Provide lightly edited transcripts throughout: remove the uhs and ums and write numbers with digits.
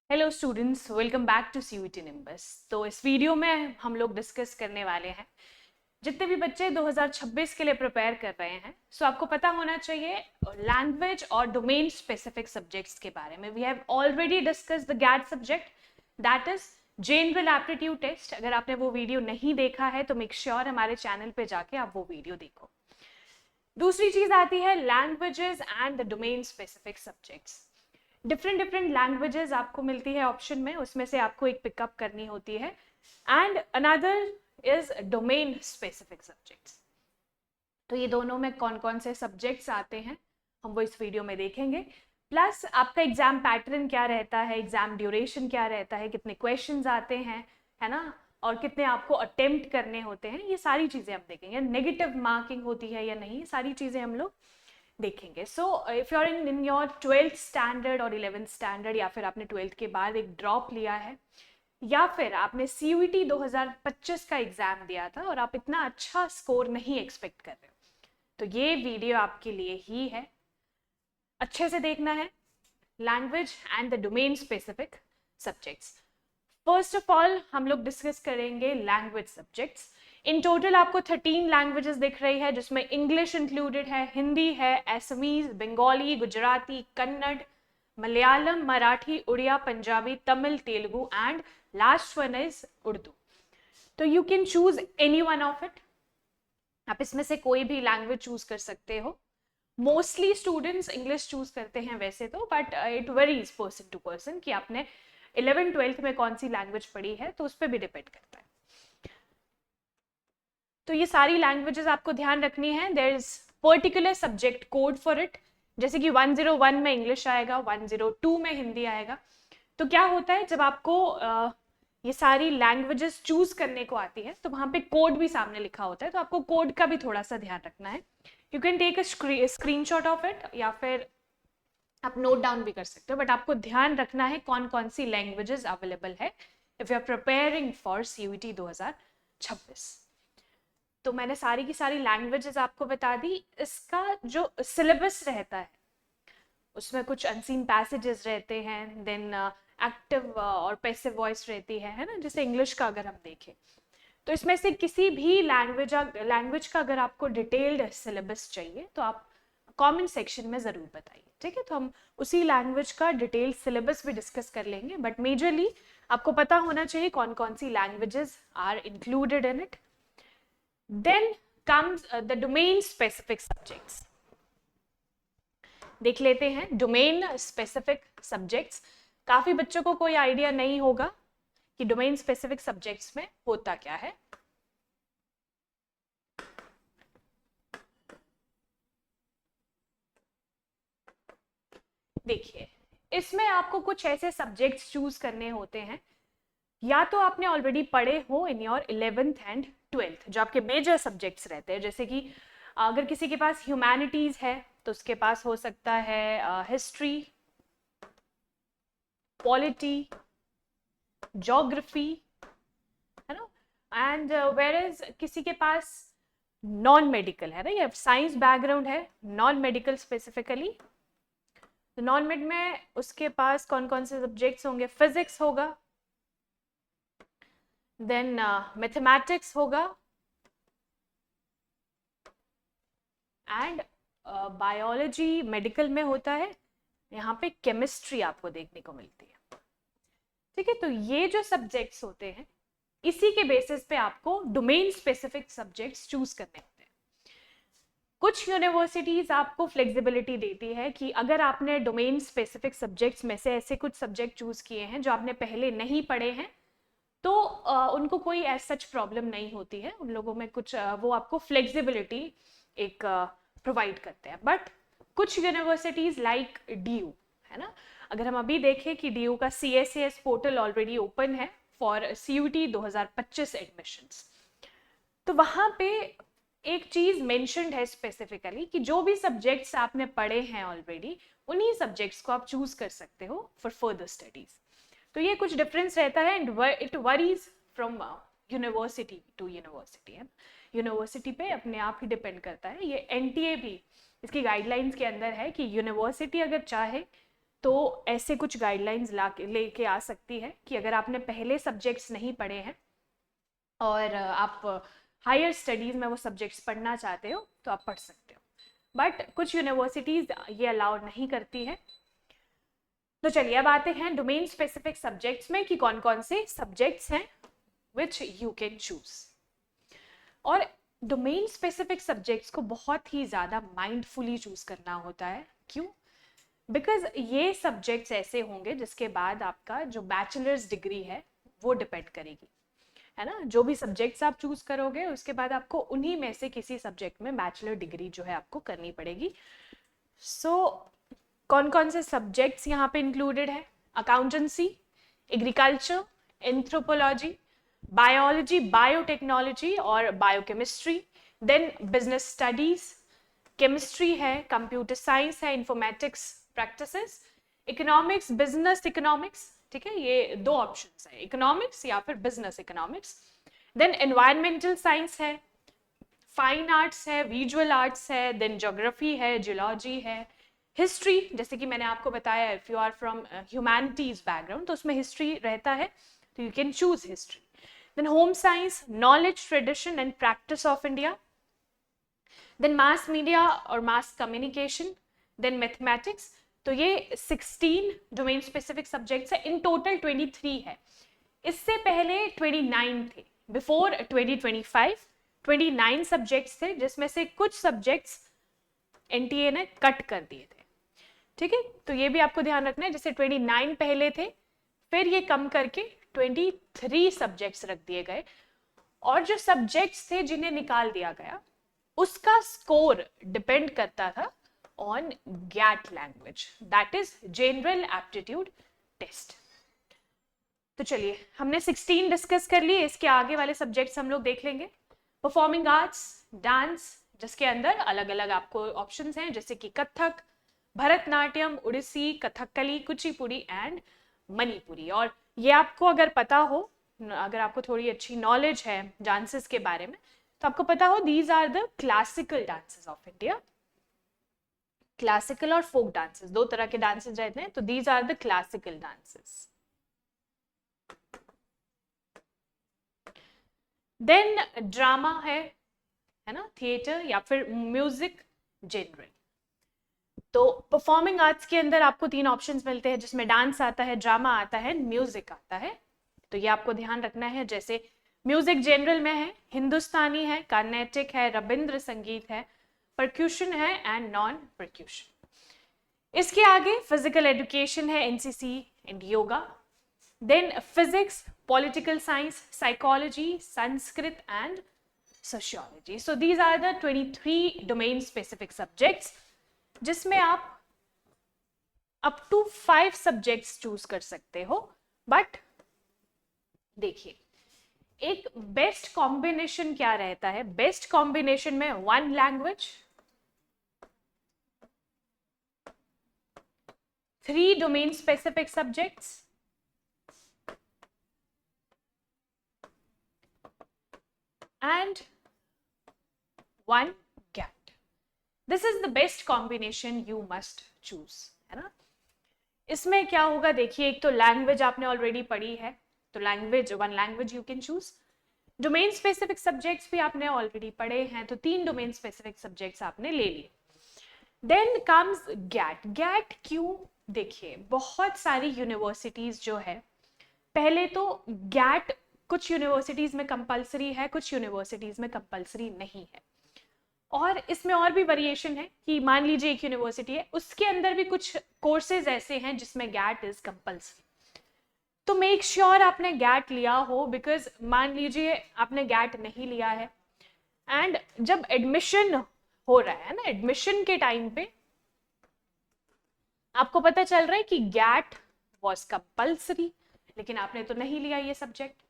Hello students, welcome back to CUET Nimbus. तो इस video में हम लोग डिस्कस करने वाले हैं जितने भी बच्चे 2026 के लिए प्रिपेयर कर रहे हैं। सो आपको पता होना चाहिए लैंग्वेज और डोमेन स्पेसिफिक सब्जेक्ट्स के बारे में। We have already discuss the GAT subject, that is general aptitude test. अगर आपने वो वीडियो नहीं देखा है तो मेक श्योर हमारे चैनल पे जाके आप वो वीडियो देखो। दूसरी चीज आती है languages and the domain specific subjects. Different different languages आपको मिलती है ऑप्शन में, उसमें से आपको एक पिकअप करनी होती है। And another is domain specific subjects. तो ये दोनों में कौन कौन से सब्जेक्ट्स आते हैं हम वो इस वीडियो में देखेंगे। प्लस आपका एग्जाम पैटर्न क्या रहता है, एग्जाम ड्यूरेशन क्या रहता है, कितने क्वेश्चंस आते हैं, है ना, और कितने आपको अटेम्प्ट करने होते हैं, ये सारी चीजें हम देखेंगे। नेगेटिव मार्किंग होती है या नहीं, सारी चीजें हम लोग देखेंगे। So if you are in your 12th standard और 11th स्टैंडर्ड, या फिर आपने 12th के बाद एक ड्रॉप लिया है, या फिर आपने सीयूईटी 2025 का एग्जाम दिया था और आप इतना अच्छा स्कोर नहीं एक्सपेक्ट कर रहे हो, तो ये वीडियो आपके लिए ही है। अच्छे से देखना है language and the domain specific subjects. First of all हम लोग डिस्कस करेंगे लैंग्वेज सब्जेक्ट्स। इन टोटल आपको 13 लैंग्वेजेस दिख रही है, जिसमें इंग्लिश इंक्लूडेड है, हिंदी है, Assamese, Bengali, Gujarati, Kannada, Malayalam, Marathi, Oriya, Punjabi, Tamil, Telugu and last one is Urdu. तो you can choose any one of it. आप इसमें से कोई भी लैंग्वेज चूज कर सकते हो। मोस्टली स्टूडेंट्स इंग्लिश चूज करते हैं वैसे तो, but it varies person to person कि आपने 11th-12th में कौन सी लैंग्वेज पढ़ी है, तो उस पर भी डिपेंड करता है। तो ये सारी लैंग्वेजेस आपको ध्यान रखनी है। There is particular subject code for it. जैसे कि 101 में इंग्लिश आएगा, 102 में हिंदी आएगा। तो क्या होता है, जब आपको ये सारी लैंग्वेजेस चूज करने को आती है तो वहां पे कोड भी सामने लिखा होता है, तो आपको कोड का भी थोड़ा सा ध्यान रखना है। You can take a screenshot of it, या फिर आप नोट डाउन भी कर सकते हो, बट आपको ध्यान रखना है कौन कौन सी लैंग्वेजेस अवेलेबल है if you are preparing for CUET 2026। तो मैंने सारी की सारी लैंग्वेजेस आपको बता दी। इसका जो सिलेबस रहता है उसमें कुछ अनसीन पैसेजेस रहते हैं, देन एक्टिव और पैसिव वॉइस रहती है ना, जैसे इंग्लिश का अगर हम देखें तो इसमें से किसी भी लैंग्वेज का अगर आपको डिटेल्ड सिलेबस चाहिए तो आप कमेंट सेक्शन में ज़रूर बताइए, ठीक है। तो हम उसी लैंग्वेज का डिटेल सिलेबस भी डिस्कस कर लेंगे, बट मेजरली आपको पता होना चाहिए कौन कौन सी languages are included in it. Then comes the domain specific subjects. देख लेते हैं डोमेन स्पेसिफिक सब्जेक्ट्स। काफ़ी बच्चों को कोई आइडिया नहीं होगा कि डोमेन स्पेसिफिक सब्जेक्ट्स में होता क्या है। देखिए, इसमें आपको कुछ ऐसे सब्जेक्ट्स चूज करने होते हैं, या तो आपने ऑलरेडी पढ़े हो in your 11th and 12th, जो आपके मेजर सब्जेक्ट्स रहते हैं। जैसे कि अगर किसी के पास ह्यूमैनिटीज है तो उसके पास हो सकता है हिस्ट्री, पॉलिटी, ज्योग्राफी, है ना। एंड वेयर इज किसी के पास नॉन मेडिकल है ना, या साइंस बैकग्राउंड है, नॉन मेडिकल स्पेसिफिकली, तो नॉन मेड में उसके पास कौन कौन से सब्जेक्ट्स होंगे, फिजिक्स होगा, देन मैथमेटिक्स होगा, एंड बायोलॉजी मेडिकल में होता है, यहाँ पे केमिस्ट्री आपको देखने को मिलती है, ठीक है। तो ये जो सब्जेक्ट्स होते हैं इसी के बेसिस पे आपको डोमेन स्पेसिफिक सब्जेक्ट्स चूज करने होते हैं। कुछ यूनिवर्सिटीज आपको फ्लेक्सिबिलिटी देती है कि अगर आपने डोमेन स्पेसिफिक सब्जेक्ट्स में से ऐसे कुछ सब्जेक्ट चूज किए हैं जो आपने पहले नहीं पढ़े हैं, तो उनको कोई एज सच प्रॉब्लम नहीं होती है। उन लोगों में कुछ वो आपको फ्लेक्सिबिलिटी एक प्रोवाइड करते हैं। बट कुछ यूनिवर्सिटीज लाइक डीयू, है ना, अगर हम अभी देखें कि डीयू का CSAS पोर्टल ऑलरेडी ओपन है फॉर CUET 2025 एडमिशंस, तो वहां पे एक चीज मेंशन्ड है स्पेसिफिकली कि जो भी सब्जेक्ट्स आपने पढ़े हैं ऑलरेडी, उन्हीं सब्जेक्ट्स को आप चूज कर सकते हो फॉर फर्दर स्टडीज। तो ये कुछ डिफरेंस रहता है, and it varies from university to university, है। यूनिवर्सिटी पे अपने आप ही डिपेंड करता है। ये NTA भी इसकी गाइडलाइंस के अंदर है कि यूनिवर्सिटी अगर चाहे तो ऐसे कुछ गाइडलाइंस लेके आ सकती है कि अगर आपने पहले सब्जेक्ट्स नहीं पढ़े हैं और आप हायर स्टडीज़ में वो सब्जेक्ट्स पढ़ना चाहते हो तो आप पढ़ सकते हो, बट कुछ यूनिवर्सिटीज़ ये अलाउ नहीं करती है। तो चलिए अब आते हैं डोमेन स्पेसिफिक सब्जेक्ट्स में कि कौन कौन से सब्जेक्ट्स हैं विच यू कैन चूज। और डोमेन स्पेसिफिक सब्जेक्ट्स को बहुत ही ज़्यादा माइंडफुली चूज करना होता है। क्यों? बिकॉज ये सब्जेक्ट्स ऐसे होंगे जिसके बाद आपका जो बैचलर्स डिग्री है वो डिपेंड करेगी, है ना। जो भी सब्जेक्ट्स आप चूज करोगे उसके बाद आपको उन्हीं में से किसी सब्जेक्ट में बैचलर डिग्री जो है आपको करनी पड़ेगी। सो कौन कौन से सब्जेक्ट्स यहाँ पे इंक्लूडेड है? Accountancy, agriculture, anthropology, biology, biotechnology और biochemistry, then business studies, chemistry है, कंप्यूटर साइंस है, informatics practices, economics, business economics, ठीक है, ये दो ऑप्शंस है, इकोनॉमिक्स या फिर business economics. Then environmental science है, फाइन आर्ट्स है, विजुअल आर्ट्स है, देन ज्योग्राफी है, जियोलॉजी है, हिस्ट्री, जैसे कि मैंने आपको बताया if you are from humanities background तो उसमें हिस्ट्री रहता है, तो you can choose history. Then home science, knowledge, tradition and practice of India, then mass media और मास कम्युनिकेशन, देन मैथमेटिक्स। तो ये 16 डोमेन स्पेसिफिक सब्जेक्ट्स है, इन टोटल 23 है। इससे पहले 29 थे, बिफोर 2025 29 सब्जेक्ट्स थे, जिसमें से कुछ सब्जेक्ट्स एनटीए ने कट कर दिए थे, ठीक है। तो ये भी आपको ध्यान रखना है, जैसे 29 पहले थे, फिर ये कम करके 23 सब्जेक्ट्स रख दिए गए, और जो सब्जेक्ट्स थे जिन्हें निकाल दिया गया उसका स्कोर डिपेंड करता था on GAT language, that is general aptitude test. तो चलिए हमने 16 डिस्कस कर लिए, इसके आगे वाले सब्जेक्ट्स हम लोग देख लेंगे। परफॉर्मिंग आर्ट्स, डांस, जिसके अंदर अलग अलग आपको ऑप्शंस हैं, जैसे कि कथक, भरतनाट्यम, उड़ीसी, कथकली, कुचिपुड़ी एंड मणिपुरी। और ये आपको अगर पता हो, अगर आपको थोड़ी अच्छी नॉलेज है डांसेस के बारे में, तो आपको पता हो these are the classical dances of India. Classical और फोक डांसेस, दो तरह के डांसेस रहते हैं, तो these are the classical dances. Then drama है ना, थिएटर या फिर म्यूजिक जनरल। तो परफॉर्मिंग आर्ट्स के अंदर आपको 3 ऑप्शंस मिलते हैं, जिसमें डांस आता है, ड्रामा आता है, म्यूजिक आता है। तो ये आपको ध्यान रखना है। जैसे म्यूजिक जनरल में है हिंदुस्तानी है, कार्नेटिक है, रविंद्र संगीत है, परक्यूशन है एंड नॉन परक्यूशन। इसके आगे फिजिकल एजुकेशन है, NCC and yoga, then physics, political science, psychology, Sanskrit and sociology. So these are the 23 domain specific subjects, जिसमें आप अप टू 5 सब्जेक्ट्स चूज कर सकते हो। बट देखिए एक बेस्ट कॉम्बिनेशन क्या रहता है, बेस्ट कॉम्बिनेशन में 1 language, 3 domain specific subjects and 1 GAT. This is the best combination you must choose, है ना। इसमें क्या होगा देखिए, एक तो लैंग्वेज आपने ऑलरेडी पढ़ी है, तो language 1 language you can choose. Domain specific subjects भी आपने ऑलरेडी पढ़े हैं, तो 3 डोमेन स्पेसिफिक सब्जेक्ट्स आपने ले लिए। Then comes gate. गैट क्यों? देखिए बहुत सारी यूनिवर्सिटीज जो है, पहले तो गैट कुछ यूनिवर्सिटीज में कंपलसरी है, कुछ यूनिवर्सिटीज में कंपलसरी नहीं है। और इसमें और भी वेरिएशन है कि मान लीजिए एक यूनिवर्सिटी है, उसके अंदर भी कुछ कोर्सेज ऐसे हैं जिसमें गैट इज कंपलसरी। तो मेक श्योर आपने गैट लिया हो, बिकॉज मान लीजिए आपने गैट नहीं लिया है एंड जब एडमिशन हो रहा है ना, एडमिशन के टाइम पे आपको पता चल रहा है कि गैट वॉज कंपलसरी, लेकिन आपने तो नहीं लिया ये सब्जेक्ट,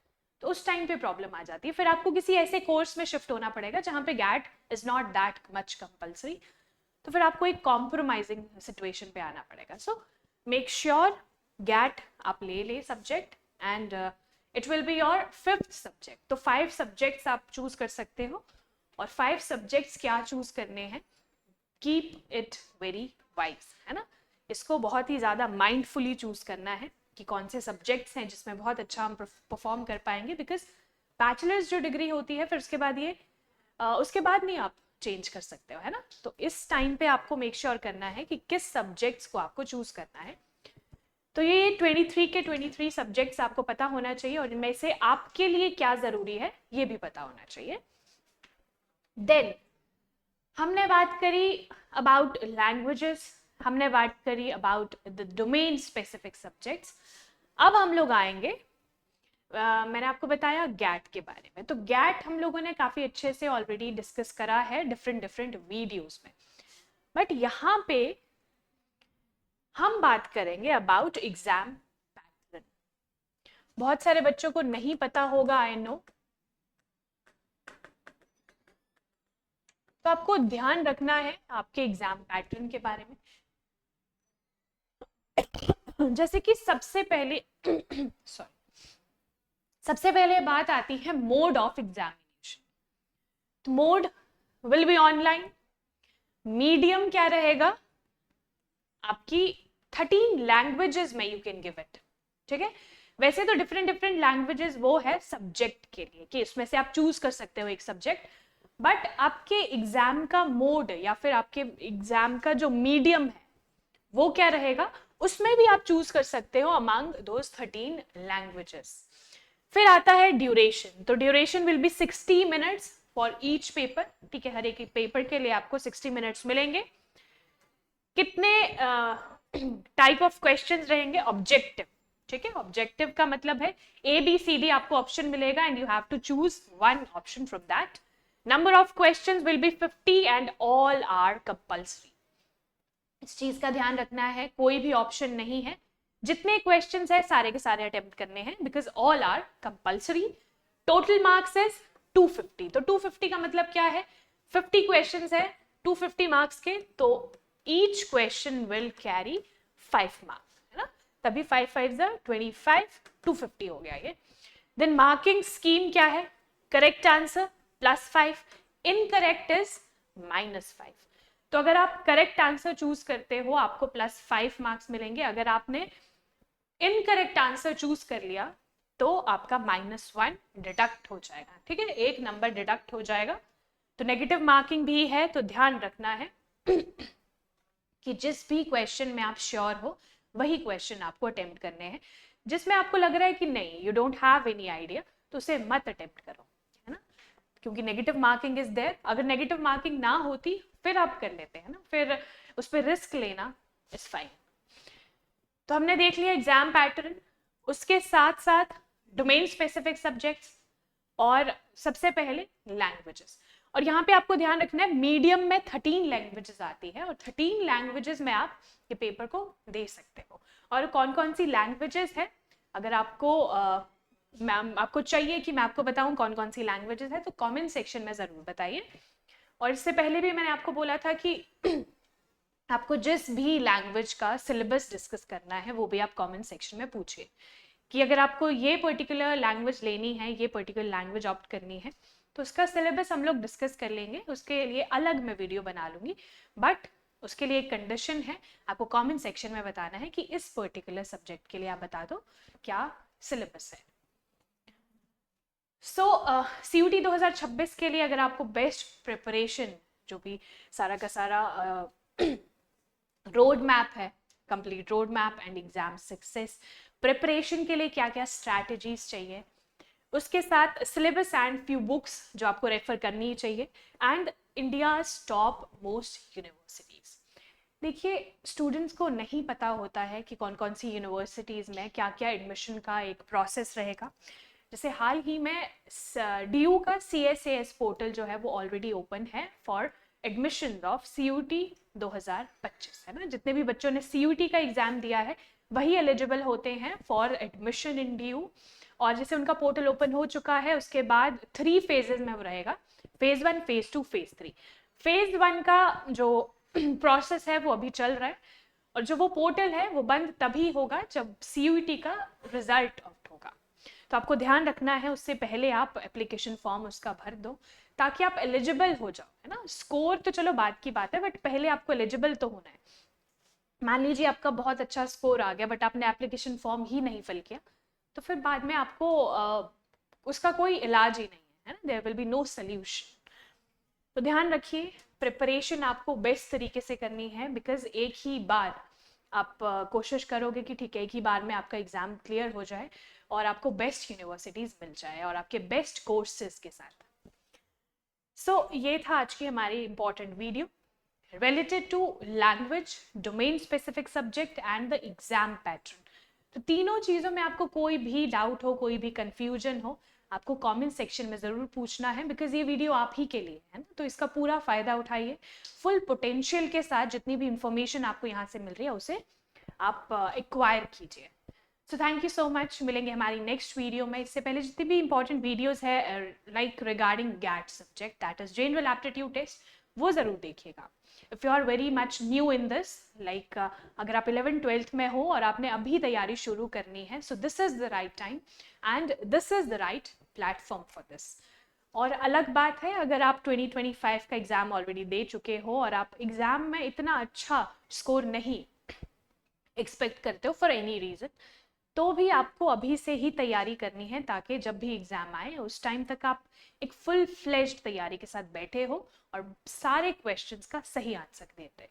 तो उस टाइम पे प्रॉब्लम आ जाती है। फिर आपको किसी ऐसे कोर्स में शिफ्ट होना पड़ेगा जहां पे GATE is not that much compulsory, तो फिर आपको एक कॉम्प्रोमाइजिंग सिचुएशन पे आना पड़ेगा। सो मेक श्योर गैट आप ले subject and it will be your 5th subject. तो 5 सब्जेक्ट्स आप चूज कर सकते हो, और 5 सब्जेक्ट्स क्या चूज करने हैं, कीप इट वेरी वाइज, है ना। इसको बहुत ही ज़्यादा माइंडफुली चूज करना है कि कौन से सब्जेक्ट्स हैं जिसमें बहुत अच्छा हम परफॉर्म कर पाएंगे, बिकॉज बैचलर्स जो डिग्री होती है फिर उसके बाद ये उसके बाद नहीं आप चेंज कर सकते हो, है ना। तो इस टाइम पे आपको मेक श्योर करना है कि किस सब्जेक्ट्स को आपको चूज करना है। तो ये 23 के 23 सब्जेक्ट्स आपको पता होना चाहिए और इनमें से आपके लिए क्या जरूरी है ये भी पता होना चाहिए। देन हमने बात करी अबाउट लैंग्वेजेस, हमने बात करी about the domain specific subjects. अब हम लोग आएंगे मैंने आपको बताया गैट के बारे में। तो गैट हम लोगों ने काफी अच्छे से ऑलरेडी डिस्कस करा है डिफरेंट डिफरेंट वीडियोस में, बट यहाँ पे हम बात करेंगे अबाउट एग्जाम पैटर्न। बहुत सारे बच्चों को नहीं पता होगा, आई नो, तो आपको ध्यान रखना है आपके एग्जाम पैटर्न के बारे में। जैसे कि सबसे पहले सॉरी सबसे पहले बात आती है मोड ऑफ एग्जामिनेशन। तो mode will be online. Medium क्या रहेगा आपकी 13 लैंग्वेजेस में यू कैन गिव इट, ठीक है। वैसे तो डिफरेंट डिफरेंट लैंग्वेजेस वो है सब्जेक्ट के लिए कि इसमें से आप चूज कर सकते हो एक सब्जेक्ट, बट आपके एग्जाम का मोड या फिर आपके एग्जाम का जो मीडियम है वो क्या रहेगा, उसमें भी आप चूज कर सकते हो अमंग दोज 13 लैंग्वेजेस। फिर आता है ड्यूरेशन। तो duration will be 60 minutes for each paper, ठीक है। हर एक पेपर के लिए आपको 60 मिनट्स मिलेंगे। कितने टाइप ऑफ क्वेश्चंस रहेंगे, ऑब्जेक्टिव, ठीक है। ऑब्जेक्टिव का मतलब है ABCD आपको ऑप्शन मिलेगा and you have to choose one option from that. Number of questions will be 50 and all are compulsory. इस चीज का ध्यान रखना है, कोई भी ऑप्शन नहीं है, जितने क्वेश्चंस है सारे के सारे अटेम्प्ट करने हैं because all are compulsory. Total marks is 250। तो 250 का मतलब क्या है, 50 क्वेश्चंस है 250 मार्क्स के, तो each question will carry 5 marks, है ना। तभी 5 5 25, 250 हो गया ये। देन मार्किंग स्कीम क्या है, करेक्ट आंसर +5, इनकरेक्ट इज -5। तो अगर आप करेक्ट आंसर चूज करते हो आपको +5 मार्क्स मिलेंगे। अगर आपने इनकरेक्ट आंसर चूज कर लिया तो आपका -1 डिडक्ट हो जाएगा, ठीक है, एक नंबर डिडक्ट हो जाएगा। तो नेगेटिव मार्किंग भी है, तो ध्यान रखना है कि जिस भी क्वेश्चन में आप श्योर हो वही क्वेश्चन आपको अटेम्प्ट करने हैं। जिसमें आपको लग रहा है कि नहीं you don't have any idea तो उसे मत अटेम्प्ट करो, है ना, क्योंकि नेगेटिव मार्किंग इज देयर। अगर नेगेटिव मार्किंग ना होती फिर आप कर लेते हैं ना, फिर उस पर रिस्क लेना इज फाइन। तो हमने देख लिया एग्जाम पैटर्न, उसके साथ साथ डोमेन स्पेसिफिक सब्जेक्ट्स और सबसे पहले लैंग्वेजेस। और यहाँ पे आपको ध्यान रखना है मीडियम में 13 लैंग्वेजेस आती है और 13 लैंग्वेजेस में आप ये पेपर को दे सकते हो। और कौन कौन सी लैंग्वेजेस है, अगर आपको मैम आपको चाहिए कि मैं आपको बताऊं कौन कौन सी लैंग्वेजेस है तो कमेंट सेक्शन में जरूर बताइए। और इससे पहले भी मैंने आपको बोला था कि आपको जिस भी लैंग्वेज का सिलेबस डिस्कस करना है वो भी आप कमेंट सेक्शन में पूछिए कि अगर आपको ये पर्टिकुलर लैंग्वेज लेनी है, ये पर्टिकुलर लैंग्वेज ऑप्ट करनी है, तो उसका सिलेबस हम लोग डिस्कस कर लेंगे। उसके लिए अलग मैं वीडियो बना लूंगी, बट उसके लिए एक कंडीशन है, आपको कमेंट सेक्शन में बताना है कि इस पर्टिकुलर सब्जेक्ट के लिए आप बता दो क्या सिलेबस है। सो CUT 2026 के लिए अगर आपको बेस्ट प्रिपरेशन, जो भी सारा का सारा रोड मैप है, complete road map and exam success preparation के लिए क्या क्या स्ट्रैटेजीज चाहिए, उसके साथ सिलेबस एंड फ्यू बुक्स जो आपको रेफर करनी चाहिए, and India's top most universities. देखिए स्टूडेंट्स को नहीं पता होता है कि कौन कौन सी यूनिवर्सिटीज़ में क्या क्या एडमिशन का एक प्रोसेस रहेगा। जैसे हाल ही में DU का CSAS पोर्टल जो है वो ऑलरेडी ओपन है फॉर एडमिशन ऑफ CUT 2025, है ना। जितने भी बच्चों ने CUT का एग्जाम दिया है वही एलिजिबल होते हैं फॉर एडमिशन इन DU। और जैसे उनका पोर्टल ओपन हो चुका है उसके बाद 3 फेजेस में वो रहेगा, फेज 1, फेज 2, फेज 3। फेज 1 का जो प्रोसेस है वो अभी चल रहा है और जो वो पोर्टल है वो बंद तभी होगा जब CUT का रिजल्ट आउट होगा। तो आपको ध्यान रखना है उससे पहले आप एप्लीकेशन फॉर्म उसका भर दो ताकि आप एलिजिबल हो जाओ, है ना। स्कोर तो चलो बात की बात है, बट पहले आपको एलिजिबल तो होना है। मान लीजिए आपका बहुत अच्छा स्कोर आ गया बट आपने एप्लीकेशन फॉर्म ही नहीं फिल किया, तो फिर बाद में आपको उसका कोई इलाज ही नहीं है ना, there will be no solution. तो ध्यान रखिए, प्रिपरेशन आपको बेस्ट तरीके से करनी है, बिकॉज एक ही बार आप कोशिश करोगे कि ठीक है एक ही बार में आपका एग्जाम क्लियर हो जाए और आपको बेस्ट यूनिवर्सिटीज मिल जाए और आपके बेस्ट कोर्सेज के साथ। ये था आज की हमारी important video related to language, domain specific subject and the exam pattern। तो तीनों चीजों में आपको कोई भी डाउट हो, कोई भी कंफ्यूजन हो, आपको कमेंट सेक्शन में जरूर पूछना है, बिकॉज ये वीडियो आप ही के लिए है ना, तो इसका पूरा फायदा उठाइए, फुल पोटेंशियल के साथ जितनी भी इंफॉर्मेशन आपको यहाँ से मिल रही है उसे आप एक्वायर कीजिए। So thank you so much, मिलेंगे हमारी नेक्स्ट वीडियो में। इससे पहले जितनी भी इंपॉर्टेंट वीडियोस है like regarding GATE subject, that is general aptitude test, वो जरूर देखिएगा। If you are very much new in this, like अगर आप 11th-12th में हो और आपने अभी तैयारी शुरू करनी है, so this is the right time and this is the right platform for this. और अलग बात है अगर आप 2025 का एग्जाम ऑलरेडी दे चुके हो और आप एग्जाम में इतना अच्छा स्कोर नहीं एक्सपेक्ट करते हो फॉर एनी रीजन, तो भी आपको अभी से ही तैयारी करनी है, ताकि जब भी एग्जाम आए उस टाइम तक आप एक फुल फ्लेज्ड तैयारी के साथ बैठे हो और सारे क्वेश्चंस का सही आंसर देते।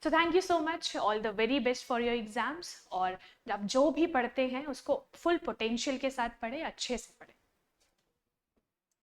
सो thank you so much, all the very best for your exams. और आप जो भी पढ़ते हैं उसको फुल पोटेंशियल के साथ पढ़े, अच्छे से पढ़े।